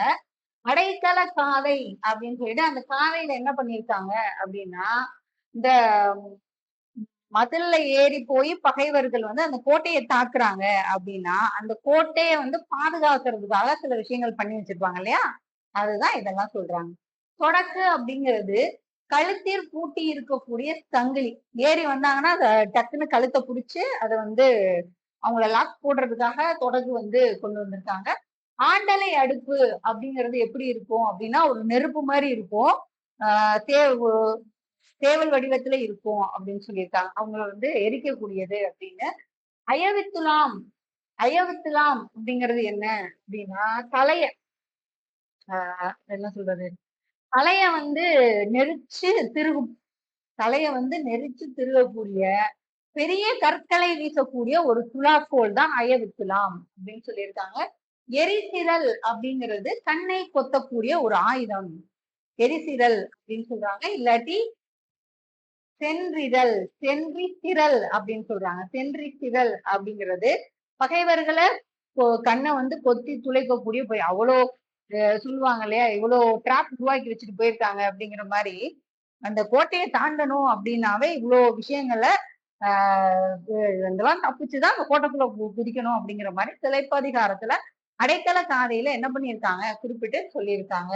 அடைக்கல காதை அப்படின்னு சொல்லிட்டு அந்த காதையில என்ன பண்ணிருக்காங்க அப்படின்னா இந்த மதில்ல ஏறி போய் பகைவர்கள் வந்து அந்த கோட்டையை தாக்குறாங்க அப்படின்னா அந்த கோட்டையை வந்து பாதுகாக்கிறதுக்காக சில விஷயங்கள் பண்ணி வச்சிருப்பாங்க இல்லையா, அதுதான் இதெல்லாம் சொல்றாங்க. தொடக்கு அப்படிங்கிறது கழுத்தில் பூட்டி இருக்கக்கூடிய சங்கிலி. ஏறி வந்தாங்கன்னா டக்குன்னு கழுத்தை புடிச்சு அதை வந்து அவங்கள லாக் போடுறதுக்காக தொடக்கு வந்து கொண்டு வந்திருக்காங்க. ஆண்டலை அடுப்பு அப்படிங்கிறது எப்படி இருக்கும் அப்படின்னா ஒரு நெருப்பு மாதிரி இருக்கும். சேவல் வடிவத்துல இருக்கும் அப்படின்னு சொல்லியிருக்காங்க. அவங்கள வந்து எரிக்கக்கூடியது அப்படின்னு. அயவித்துலாம் அயவித்துலாம் அப்படிங்கிறது என்ன அப்படின்னா தலைய என்ன சொல்றது, தலைய வந்து நெரிச்சு திருகும், தலைய வந்து நெரிச்சு திருகக்கூடிய பெரிய கற்களை வீசக்கூடிய ஒரு துலாக்கோல் தான் அயவித்துலாம் அப்படின்னு சொல்லியிருக்காங்க. எரிசிரல் அப்படிங்கிறது கண்ணை கொத்தக்கூடிய ஒரு ஆயுதம், எரிசிரல் அப்படின்னு சொல்றாங்க. இல்லாட்டி சென்றிதழ் சென்றி திரள் அப்படின்னு சொல்றாங்க. சென்றி திரள் அப்படிங்கிறது பகைவர்களை கண்ணை வந்து கொத்தி துளைக்கக்கூடிய போய் அவ்வளோ சொல்லுவாங்க இல்லையா, இவ்வளோ ட்ராப் உருவாக்கி வச்சுட்டு போயிருக்காங்க அப்படிங்கிற மாதிரி அந்த கோட்டையை தாண்டணும் அப்படின்னாவே இவ்வளோ விஷயங்கள இதெல்லாம் தப்பிச்சுதான் அந்த கோட்டைக்குள்ள குதிக்கணும் அப்படிங்கிற மாதிரி சிலைப்பதிகாரத்துல அடைக்கல காதையில என்ன பண்ணியிருக்காங்க குறிப்பிட்டு சொல்லியிருக்காங்க.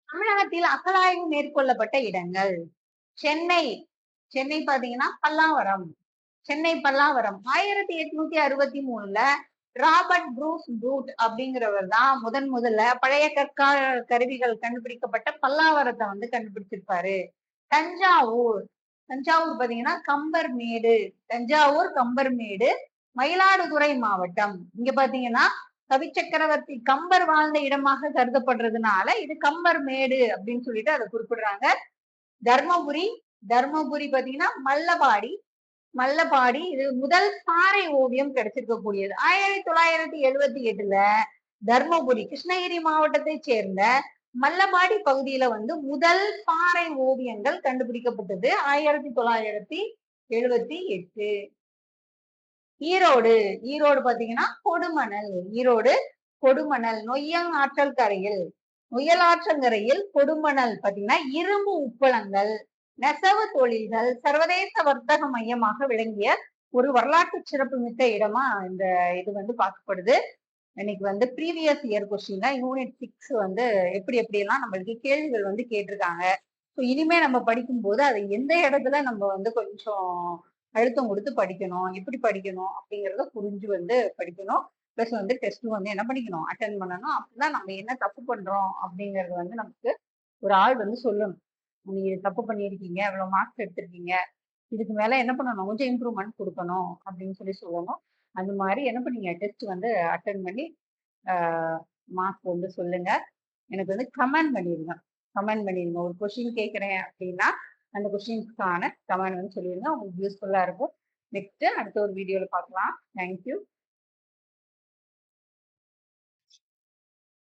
தமிழகத்தில் அகழாய்வு மேற்கொள்ளப்பட்ட இடங்கள் சென்னை. சென்னை பாத்தீங்கன்னா பல்லாவரம். சென்னை பல்லாவரம் 1863ல ராபர்ட் ப்ரூஸ் ப்ரூட் அப்படிங்கிறவர் தான் முதல்ல பழைய கற்கால கருவிகள் கண்டுபிடிக்கப்பட்ட பல்லாவரத்தை வந்து கண்டுபிடிச்சிருப்பாரு. தஞ்சாவூர். தஞ்சாவூர் பாத்தீங்கன்னா கம்பர்மேடு. தஞ்சாவூர் கம்பர்மேடு மயிலாடுதுறை மாவட்டம். இங்க பாத்தீங்கன்னா கவி சக்கரவர்த்தி கம்பர் வாழ்ந்த இடமாக கருதப்படுறதுனால இது கம்பர்மேடு அப்படின்னு சொல்லிட்டு அதை குறிப்பிடுறாங்க. தர்மபுரி. தர்மபுரி பாத்தீங்கன்னா மல்லபாடி. மல்லபாடி இது முதல் பாறை ஓவியம் கிடைச்சிருக்கக்கூடியது 1978ல தர்மபுரி கிருஷ்ணகிரி மாவட்டத்தை சேர்ந்த மல்லபாடி பகுதியில வந்து முதல் பாறை ஓவியங்கள் கண்டுபிடிக்கப்பட்டது 1978. ஈரோடு. ஈரோடு பாத்தீங்கன்னா கொடுமணல். ஈரோடு கொடுமணல் நொய்யல் ஆற்றல் கரையில். நொய்யல் ஆற்றங்கரையில் கொடுமணல் பாத்தீங்கன்னா இரும்பு உப்பளங்கள் நெசவு தொழில்கள் சர்வதேச வர்த்தக மையமாக விளங்கிய ஒரு வரலாற்று சிறப்பு மிக்க இடமா இந்த இது வந்து பார்க்கப்படுது. இன்னைக்கு வந்து ப்ரீவியஸ் இயர் கொஸ்டின்ல யூனிட் 6 வந்து எப்படி எல்லாம் நம்மளுக்கு கேள்விகள் வந்து கேட்டிருக்காங்க. ஸோ இனிமே நம்ம படிக்கும்போது அதை எந்த இடத்துல நம்ம வந்து கொஞ்சம் அழுத்தம் கொடுத்து படிக்கணும், எப்படி படிக்கணும் அப்படிங்கிறத புரிஞ்சு வந்து படிக்கணும். ப்ளஸ் வந்து டெஸ்ட் வந்து என்ன பண்ணிக்கணும், அட்டன் பண்ணணும். அப்பதான் நம்ம என்ன தப்பு பண்றோம் அப்படிங்கறது வந்து நமக்கு ஒரு ஆள் வந்து சொல்லணும். நீங்க இது தப்பு பண்ணியிருக்கீங்க, இவ்வளவு மார்க்ஸ் எடுத்திருக்கீங்க, இதுக்கு மேல என்ன பண்ணணும், கொஞ்சம் இம்ப்ரூவ்மெண்ட் கொடுக்கணும் அப்படின்னு சொல்லணும். அந்த மாதிரி என்ன பண்ணீங்க, டெஸ்ட் வந்து அட்டன் பண்ணி மார்க் வந்து சொல்லுங்க. எனக்கு வந்து கமெண்ட் பண்ணிடுங்க. கமெண்ட் பண்ணிடுங்க. ஒரு கொஸ்டின் கேட்குறேன் அப்படின்னா அந்த கொஸ்டின்ஸ்க்கான கமெண்ட் வந்து சொல்லிடுங்க. உங்களுக்கு யூஸ்ஃபுல்லா இருக்கும். நெக்ஸ்ட் அடுத்த ஒரு வீடியோல பார்க்கலாம். தேங்க்யூ.